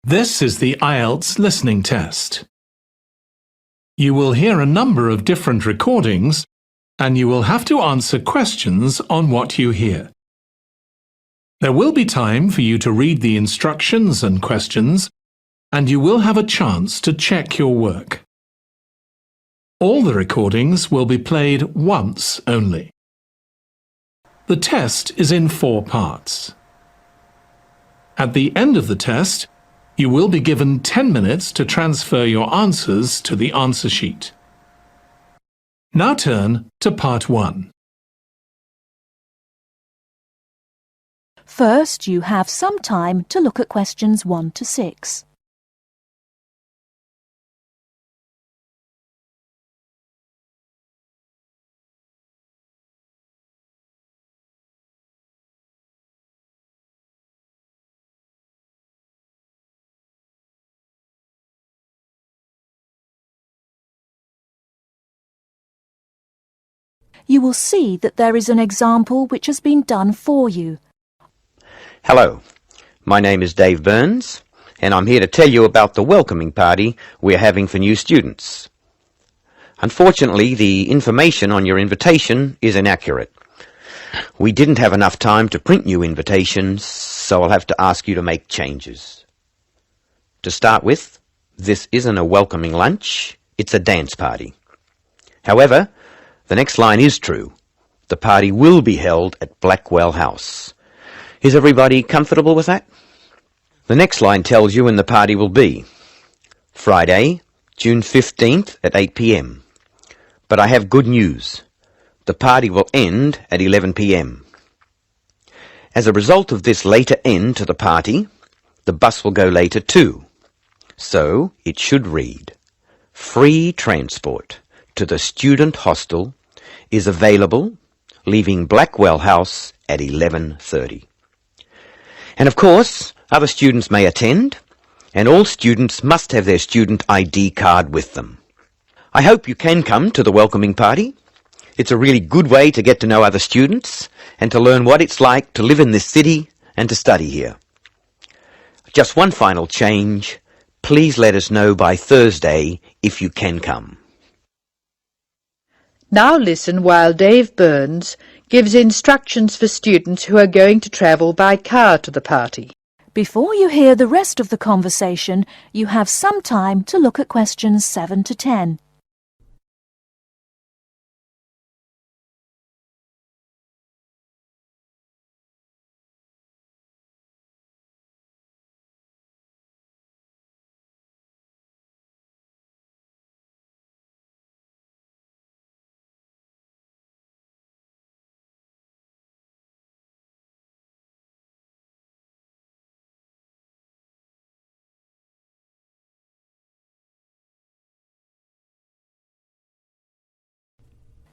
This is the IELTS listening test. You will hear a number of different recordings, and you will have to answer questions on what you hear. There will be time for you to read the instructions and questions, and you will have a chance to check your work. All the recordings will be played once only. The test is in 4 parts. At the end of the test, you will be given 10 minutes to transfer your answers to the answer sheet. Now turn to part 1. First, you have some time to look at questions 1 to 6. You will see that there is an example which has been done for you. Hello, my name is Dave Burns, and I'm here to tell you about the welcoming party we're having for new students. Unfortunately, the information on your invitation is inaccurate. We didn't have enough time to print new invitations, so I'll have to ask you to make changes. To start with, this isn't a welcoming lunch, it's a dance party. However, the next line is true. The party will be held at Blackwell House. Is everybody comfortable with that? The next line tells you when the party will be. Friday, June 15th at 8 p.m. But I have good news. The party will end at 11 p.m. As a result of this later end to the party, the bus will go later too. So it should read, free transport to the student hostel is available, leaving Blackwell House at 11:30. And of course, other students may attend, and all students must have their student ID card with them. I hope you can come to the welcoming party. It's a really good way to get to know other students and to learn what it's like to live in this city and to study here. Just one final change. Please let us know by Thursday if you can come. Now listen while Dave Burns gives instructions for students who are going to travel by car to the party. Before you hear the rest of the conversation, you have some time to look at questions 7 to 10.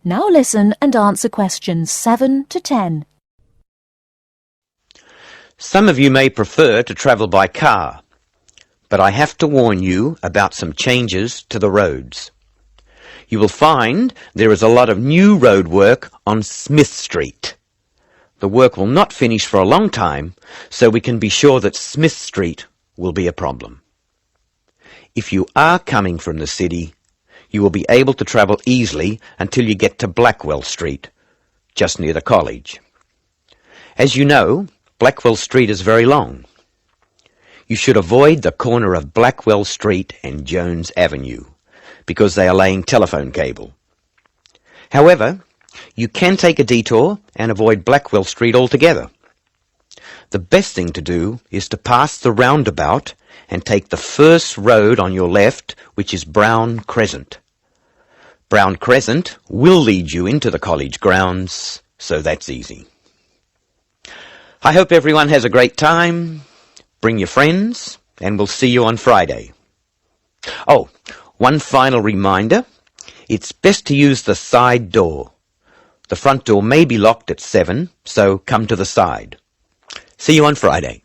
Now listen and answer questions 7 to 10. Some of you may prefer to travel by car, but I have to warn you about some changes to the roads. You will find there is a lot of new road work on Smith Street. The work will not finish for a long time, so we can be sure that Smith Street will be a problem. If you are coming from the city, you will be able to travel easily until you get to Blackwell Street, just near the college. As you know, Blackwell Street is very long. You should avoid the corner of Blackwell Street and Jones Avenue, because they are laying telephone cable. However, you can take a detour and avoid Blackwell Street altogether. The best thing to do is to pass the roundabout and take the first road on your left, which is Brown Crescent. Brown Crescent will lead you into the college grounds, so that's easy. I hope everyone has a great time. Bring your friends, and we'll see you on Friday. Oh, one final reminder. It's best to use the side door. The front door may be locked at 7, so come to the side. See you on Friday.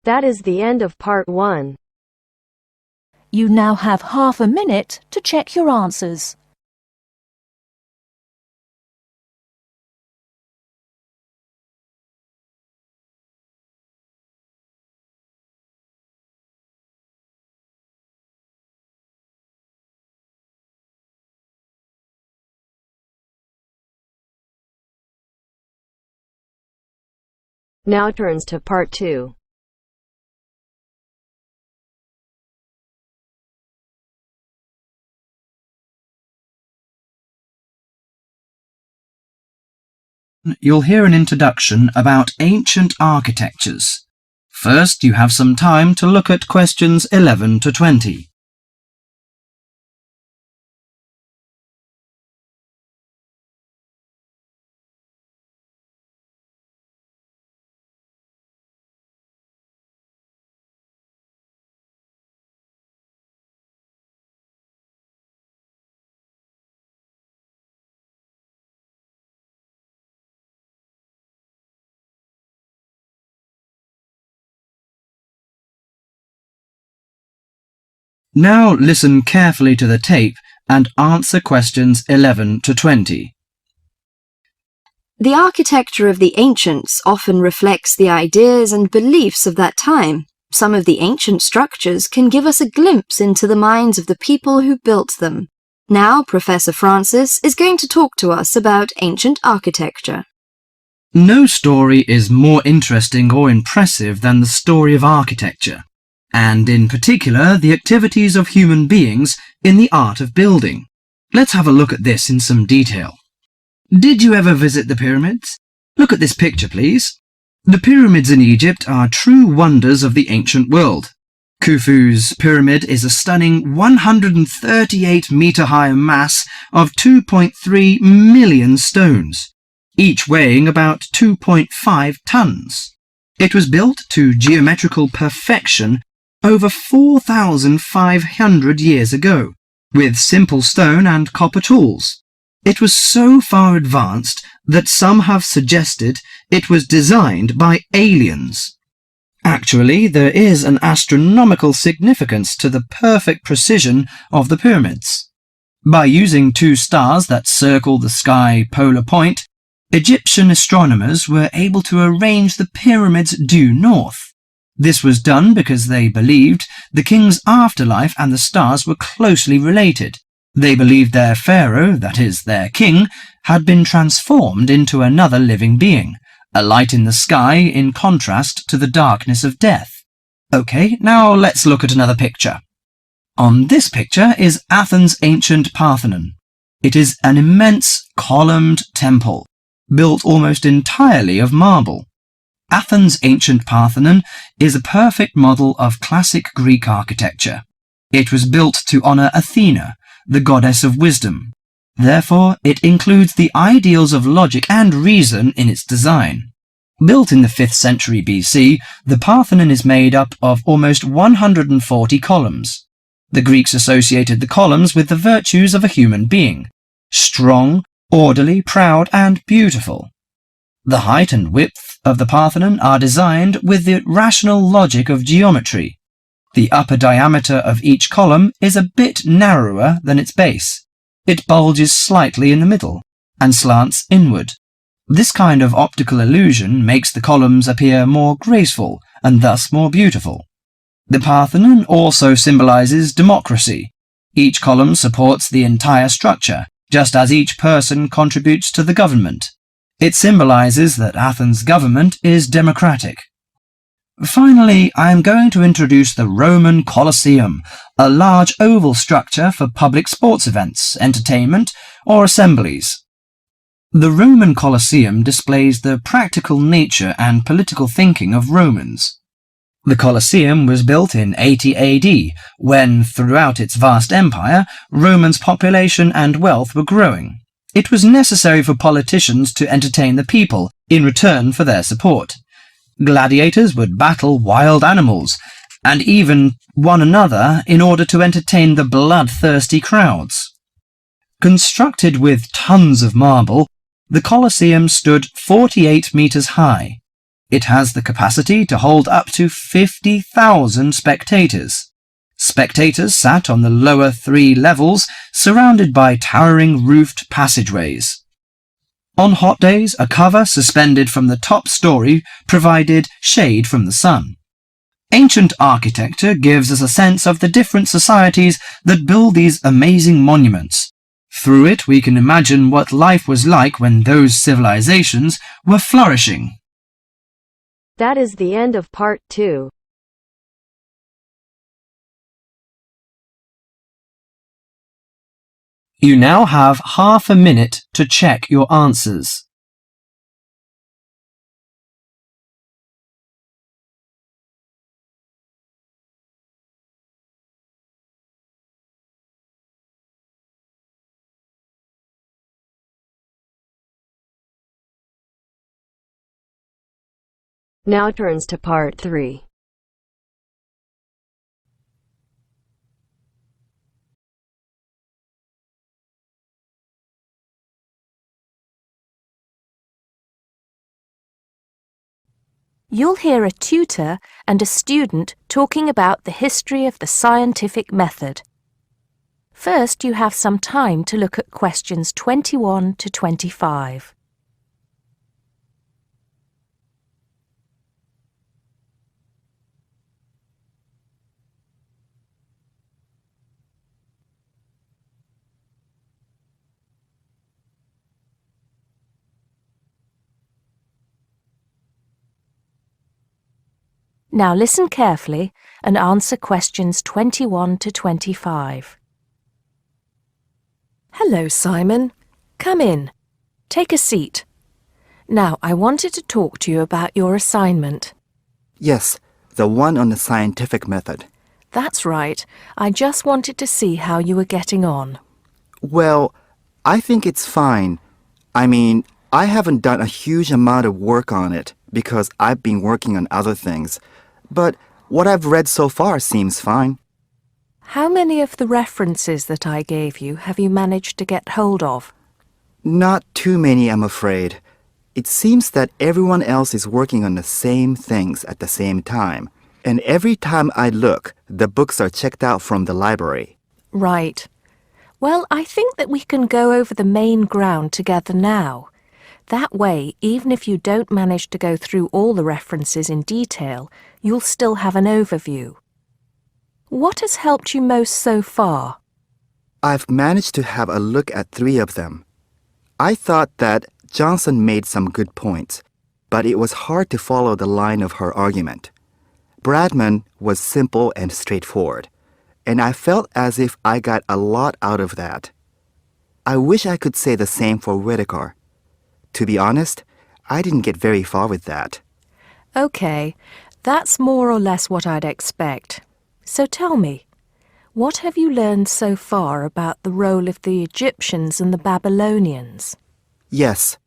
That is the end of part 1. You now have half a minute to check your answers. Now turns to part 2. You'll hear an introduction about ancient architectures. First, you have some time to look at questions 11 to 20. Now listen carefully to the tape and answer questions 11 to 20. The architecture of the ancients often reflects the ideas and beliefs of that time. Some of the ancient structures can give us a glimpse into the minds of the people who built them. Now Professor Francis is going to talk to us about ancient architecture. No story is more interesting or impressive than the story of architecture, and in particular the activities of human beings in the art of building. Let's have a look at this in some detail. Did you ever visit the pyramids? Look at this picture, please. The pyramids in Egypt are true wonders of the ancient world. Khufu's pyramid is a stunning 138-metre-high mass of 2.3 million stones, each weighing about 2.5 tons. It was built to geometrical perfection over 4,500 years ago, with simple stone and copper tools. It was so far advanced that some have suggested it was designed by aliens. Actually, there is an astronomical significance to the perfect precision of the pyramids. By using two stars that circle the sky polar point, Egyptian astronomers were able to arrange the pyramids due north. This was done because they believed the king's afterlife and the stars were closely related. They believed their pharaoh, that is, their king, had been transformed into another living being, a light in the sky in contrast to the darkness of death. Okay, now let's look at another picture. On this picture is Athens' ancient Parthenon. It is an immense columned temple, built almost entirely of marble. Athens' ancient Parthenon is a perfect model of classic Greek architecture. It was built to honor Athena, the goddess of wisdom. Therefore, it includes the ideals of logic and reason in its design. Built in the 5th century BC, the Parthenon is made up of almost 140 columns. The Greeks associated the columns with the virtues of a human being: strong, orderly, proud, and beautiful. The height and width of the Parthenon are designed with the rational logic of geometry. The upper diameter of each column is a bit narrower than its base. It bulges slightly in the middle and slants inward. This kind of optical illusion makes the columns appear more graceful and thus more beautiful. The Parthenon also symbolizes democracy. Each column supports the entire structure, just as each person contributes to the government. It symbolizes that Athens' government is democratic. Finally, I am going to introduce the Roman Colosseum, a large oval structure for public sports events, entertainment, or assemblies. The Roman Colosseum displays the practical nature and political thinking of Romans. The Colosseum was built in 80 AD, when, throughout its vast empire, Romans' population and wealth were growing. It was necessary for politicians to entertain the people in return for their support. Gladiators would battle wild animals, and even one another in order to entertain the bloodthirsty crowds. Constructed with tons of marble, the Colosseum stood 48 meters high. It has the capacity to hold up to 50,000 spectators. Spectators sat on the lower 3 levels, surrounded by towering roofed passageways. On hot days, a cover suspended from the top story provided shade from the sun. Ancient architecture gives us a sense of the different societies that build these amazing monuments. Through it, we can imagine what life was like when those civilizations were flourishing. That is the end of part 2. You now have half a minute to check your answers. Now turns to part 3. You'll hear a tutor and a student talking about the history of the scientific method. First, you have some time to look at questions 21 to 25. Now listen carefully and answer questions 21 to 25. Hello, Simon. Come in. Take a seat. Now, I wanted to talk to you about your assignment. Yes, the one on the scientific method. That's right. I just wanted to see how you were getting on. Well, I think it's fine. I mean, I haven't done a huge amount of work on it because I've been working on other things. But what I've read so far seems fine. How many of the references that I gave you have you managed to get hold of? Not too many, I'm afraid. It seems that everyone else is working on the same things at the same time. And every time I look, the books are checked out from the library. Right. Well, I think that we can go over the main ground together now. That way, even if you don't manage to go through all the references in detail, you'll still have an overview. What has helped you most so far? I've managed to have a look at 3 of them. I thought that Johnson made some good points, but it was hard to follow the line of her argument. Bradman was simple and straightforward, and I felt as if I got a lot out of that. I wish I could say the same for Whittaker. To be honest, I didn't get very far with that. Okay, that's more or less what I'd expect. So tell me, what have you learned so far about the role of the Egyptians and the Babylonians? Yes.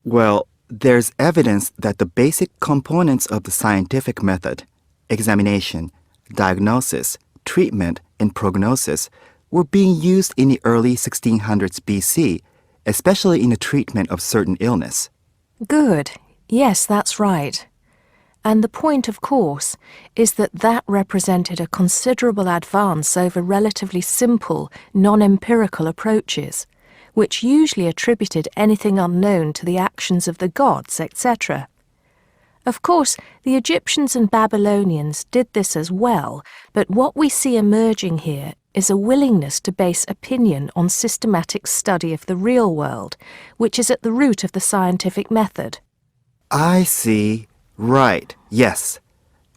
Well, there's evidence that the basic components of the scientific method, examination, diagnosis, treatment, and prognosis, were being used in the early 1600s BC, especially in the treatment of certain illness. Good. Yes, that's right. And the point, of course, is that that represented a considerable advance over relatively simple, non-empirical approaches, which usually attributed anything unknown to the actions of the gods, etc. Of course, the Egyptians and Babylonians did this as well, but what we see emerging here is a willingness to base opinion on systematic study of the real world, which is at the root of the scientific method. I see. Right, yes.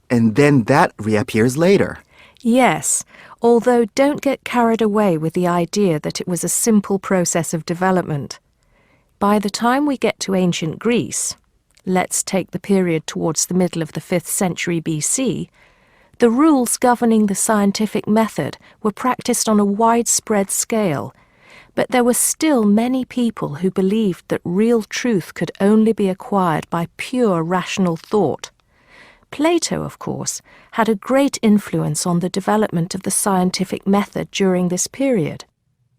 And then that reappears later. Yes, although don't get carried away with the idea that it was a simple process of development. By the time we get to ancient Greece, let's take the period towards the middle of the 5th century BC, the rules governing the scientific method were practiced on a widespread scale, but there were still many people who believed that real truth could only be acquired by pure rational thought. Plato, of course, had a great influence on the development of the scientific method during this period.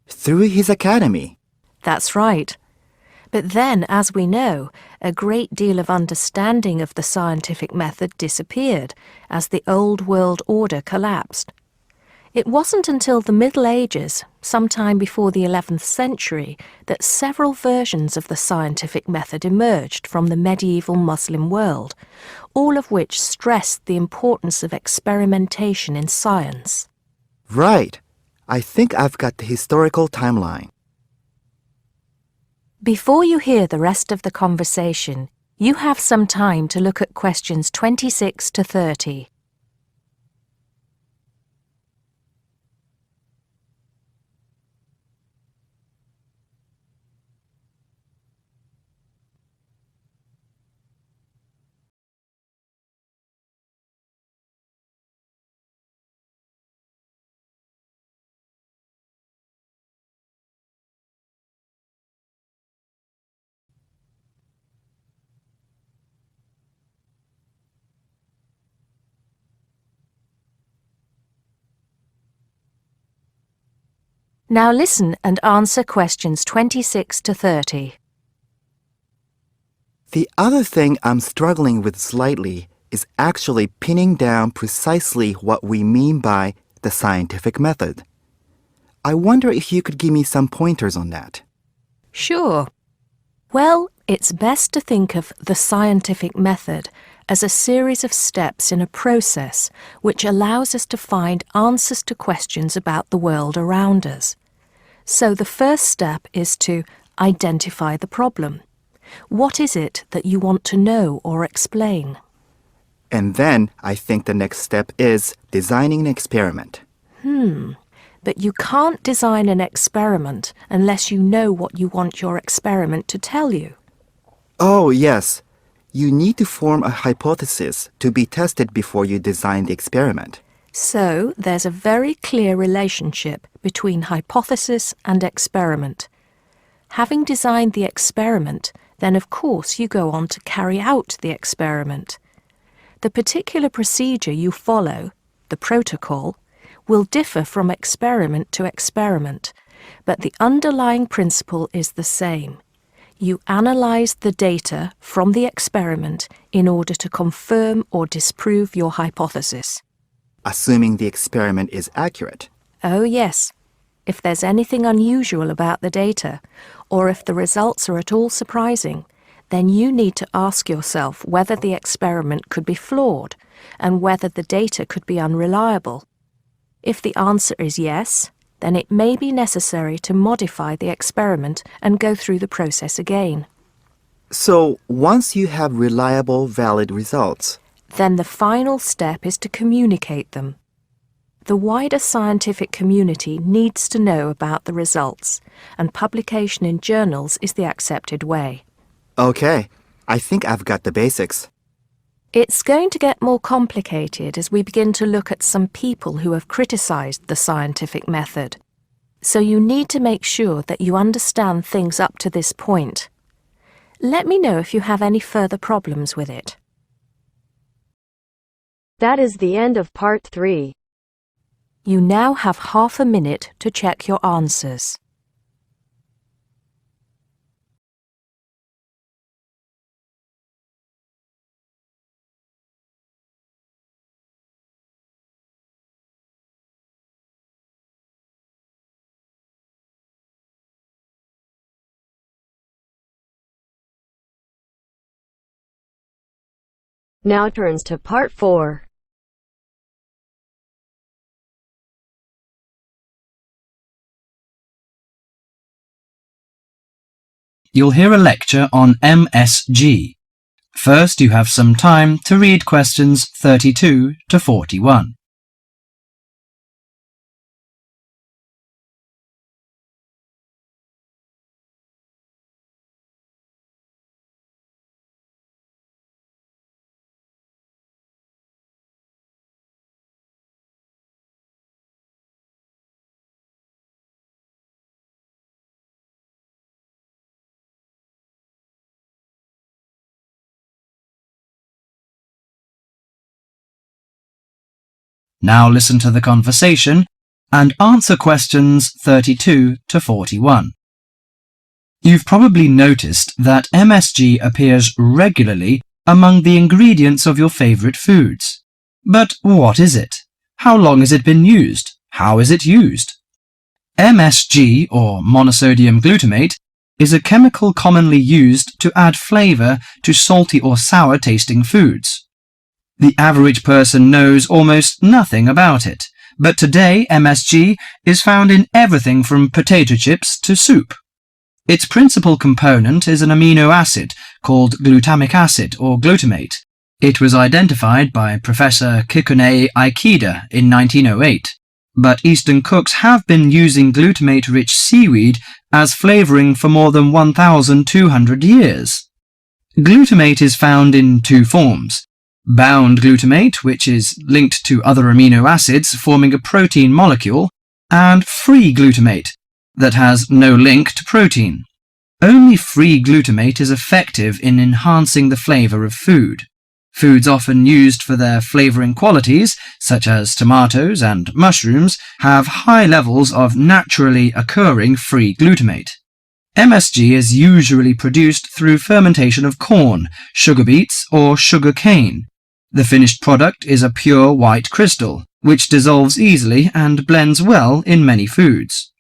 Through his academy. That's right. But then, as we know, a great deal of understanding of the scientific method disappeared as the old world order collapsed. It wasn't until the Middle Ages, sometime before the 11th century, that several versions of the scientific method emerged from the medieval Muslim world, all of which stressed the importance of experimentation in science. Right. I think I've got the historical timeline. Before you hear the rest of the conversation, You have some time to look at questions 26 to 30. Now listen and answer questions 26 to 30. The other thing I'm struggling with slightly is actually pinning down precisely what we mean by the scientific method. I wonder if you could give me some pointers on that. Sure. Well, it's best to think of the scientific method as a series of steps in a process which allows us to find answers to questions about the world around us. So the first step is to identify the problem. What is it that you want to know or explain? And then I think the next step is designing an experiment. But you can't design an experiment unless you know what you want your experiment to tell you. Oh, yes. You need to form a hypothesis to be tested before you design the experiment. So there's a very clear relationship between hypothesis and experiment. Having designed the experiment, then of course you go on to carry out the experiment. The particular procedure you follow, the protocol, will differ from experiment to experiment, but the underlying principle is the same. You analyze the data from the experiment in order to confirm or disprove your hypothesis. Assuming the experiment is accurate. Oh yes. If there's anything unusual about the data, or if the results are at all surprising, then you need to ask yourself whether the experiment could be flawed and whether the data could be unreliable. If the answer is yes, then it may be necessary to modify the experiment and go through the process again. So, once you have reliable, valid results, then the final step is to communicate them. The wider scientific community needs to know about the results, and publication in journals is the accepted way. okay, I think I've got the basics. It's going to get more complicated as we begin to look at some people who have criticized the scientific method. So you need to make sure that you understand things up to this point. Let me know if you have any further problems with it. That is the end of part 3. You now have half a minute to check your answers. Now turns to part 4. You'll hear a lecture on MSG. First, you have some time to read questions 32 to 41. Now listen to the conversation and answer questions 32 to 41. You've probably noticed that MSG appears regularly among the ingredients of your favorite foods. But what is it? How long has it been used? How is it used? MSG, or monosodium glutamate, is a chemical commonly used to add flavor to salty or sour tasting foods. The average person knows almost nothing about it, but today MSG is found in everything from potato chips to soup. Its principal component is an amino acid called glutamic acid or glutamate. It was identified by Professor Kikuné Ikeda in 1908, but Eastern cooks have been using glutamate-rich seaweed as flavouring for more than 1,200 years. Glutamate is found in two forms: bound glutamate, which is linked to other amino acids forming a protein molecule, and free glutamate, that has no link to protein. Only free glutamate is effective in enhancing the flavour of food. Foods often used for their flavouring qualities, such as tomatoes and mushrooms, have high levels of naturally occurring free glutamate. MSG is usually produced through fermentation of corn, sugar beets, or sugar cane. The finished product is a pure white crystal, which dissolves easily and blends well in many foods.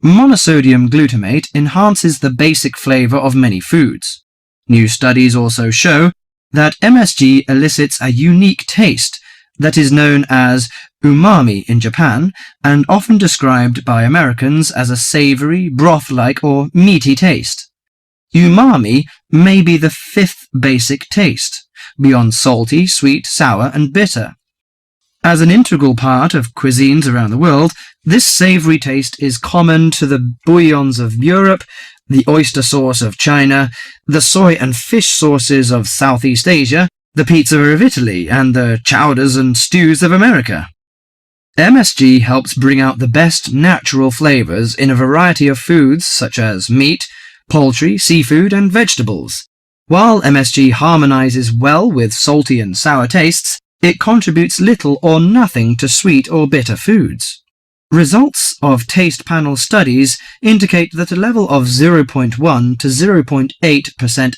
Monosodium glutamate enhances the basic flavour of many foods. New studies also show that MSG elicits a unique taste that is known as umami in Japan and often described by Americans as a savoury, broth-like or meaty taste. Umami may be the fifth basic taste, beyond salty, sweet, sour and bitter. As an integral part of cuisines around the world, this savoury taste is common to the bouillons of Europe, the oyster sauce of China, the soy and fish sauces of Southeast Asia, the pizza of Italy, and the chowders and stews of America. MSG helps bring out the best natural flavours in a variety of foods such as meat, poultry, seafood, and vegetables. While MSG harmonises well with salty and sour tastes, it contributes little or nothing to sweet or bitter foods. Results of taste panel studies indicate that a level of 0.1 to 0.8%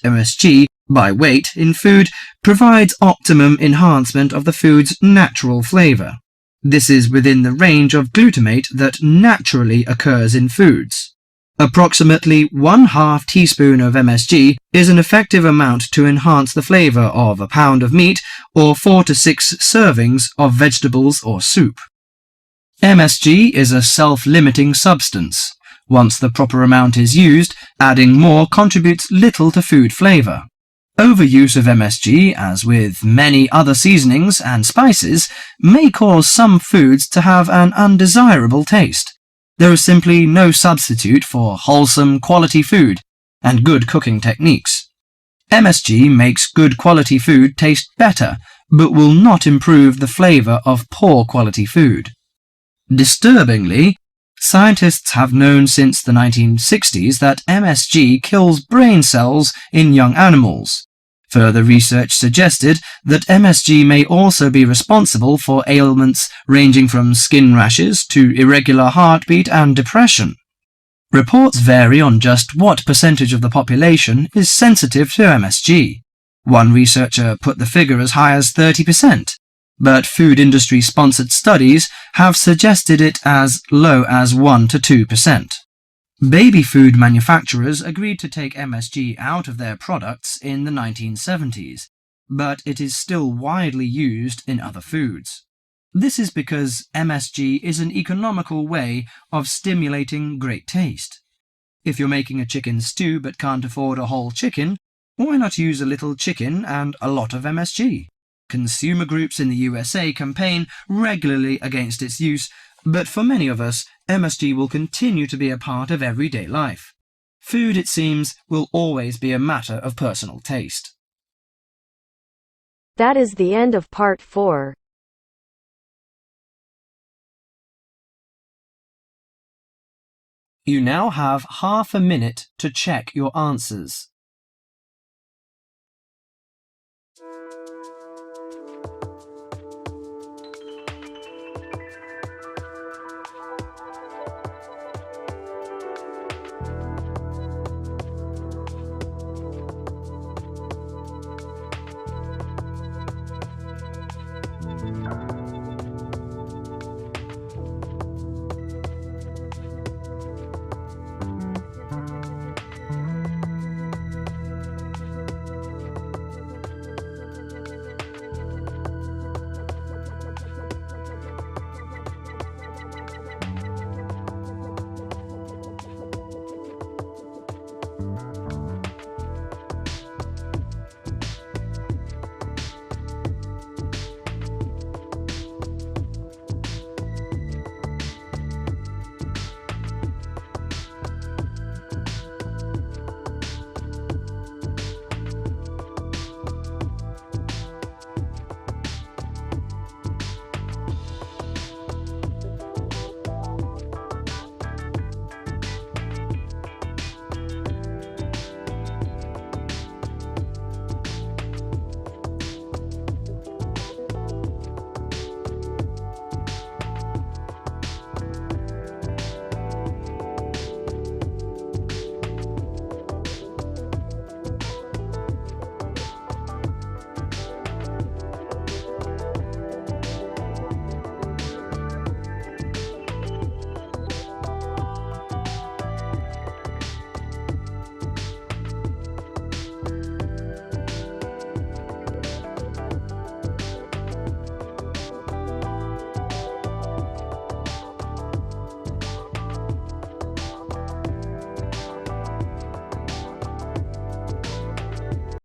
MSG by weight in food provides optimum enhancement of the food's natural flavour. This is within the range of glutamate that naturally occurs in foods. Approximately 1/2 teaspoon of MSG is an effective amount to enhance the flavour of a pound of meat or 4 to 6 servings of vegetables or soup. MSG is a self-limiting substance. Once the proper amount is used, adding more contributes little to food flavour. Overuse of MSG, as with many other seasonings and spices, may cause some foods to have an undesirable taste. There is simply no substitute for wholesome quality food and good cooking techniques. MSG makes good quality food taste better, but will not improve the flavour of poor quality food. Disturbingly, scientists have known since the 1960s that MSG kills brain cells in young animals. Further research suggested that MSG may also be responsible for ailments ranging from skin rashes to irregular heartbeat and depression. Reports vary on just what percentage of the population is sensitive to MSG. One researcher put the figure as high as 30%. But food industry-sponsored studies have suggested it as low as 1 to 2%. Baby food manufacturers agreed to take MSG out of their products in the 1970s, but it is still widely used in other foods. This is because MSG is an economical way of stimulating great taste. If you're making a chicken stew but can't afford a whole chicken, why not use a little chicken and a lot of MSG? Consumer groups in the USA campaign regularly against its use, but for many of us, MSG will continue to be a part of everyday life. Food, it seems, will always be a matter of personal taste. That is the end of part 4. You now have half a minute to check your answers.